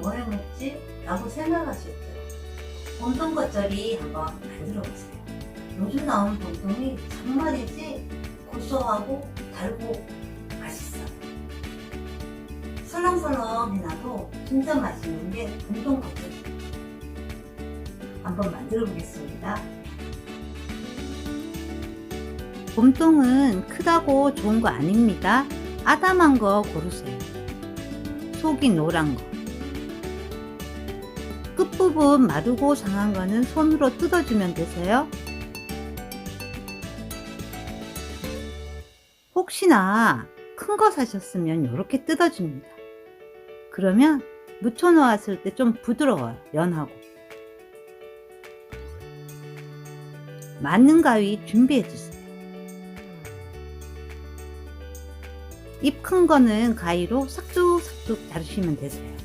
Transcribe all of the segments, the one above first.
뭐 해먹지? 라고 생각하실 때 봄동 겉절이 한번 만들어 보세요. 요즘 나온 봄동이 정말이지 고소하고 달고 맛있어요. 설렁설렁해놔도 진짜 맛있는 게 봄동 겉절이. 한번 만들어 보겠습니다. 봄동은 크다고 좋은 거 아닙니다. 아담한 거 고르세요. 속이 노란 거. 끝부분 마르고 상한 거는 손으로 뜯어주면 되세요. 혹시나 큰 거 사셨으면 이렇게 뜯어줍니다. 그러면 무쳐 놓았을 때 좀 부드러워요. 연하고. 맞는 가위 준비해 주세요. 입 큰 거는 가위로 싹둑싹둑 자르시면 되세요.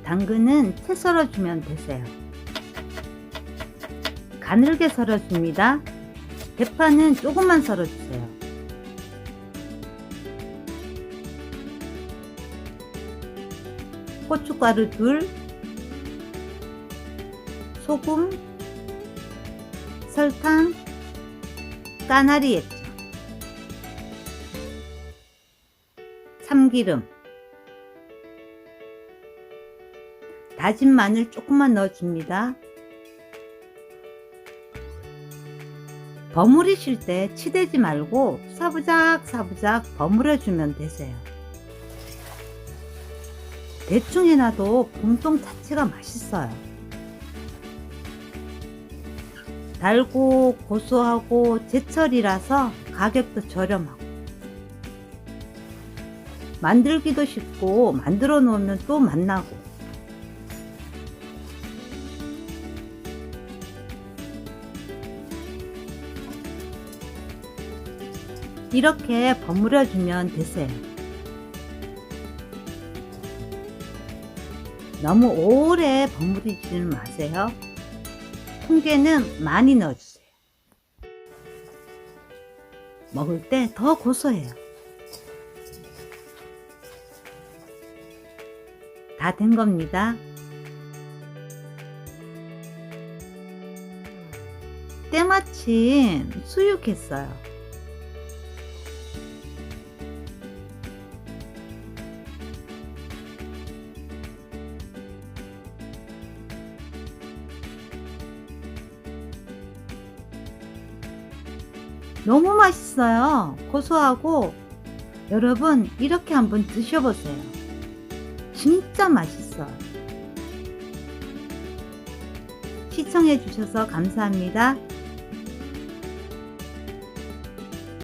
당근은 채 썰어주면 되세요. 가늘게 썰어줍니다. 대파는 조금만 썰어주세요. 고춧가루 2, 소금, 설탕, 까나리 액젓, 참기름, 다진 마늘 조금만 넣어줍니다. 버무리실 때 치대지 말고 사부작 버무려주면 되세요. 대충 해놔도 봄동 자체가 맛있어요. 달고 고소하고 제철이라서 가격도 저렴하고 만들기도 쉽고 만들어 놓으면 또 맛나고 이렇게 버무려 주면 되세요. 너무 오래 버무리지는 마세요. 통깨는 많이 넣어주세요. 먹을 때 더 고소해요. 다 된 겁니다. 때마침 수육했어요. 너무 맛있어요. 고소하고 여러분 이렇게 한번 드셔보세요. 진짜 맛있어요. 시청해 주셔서 감사합니다.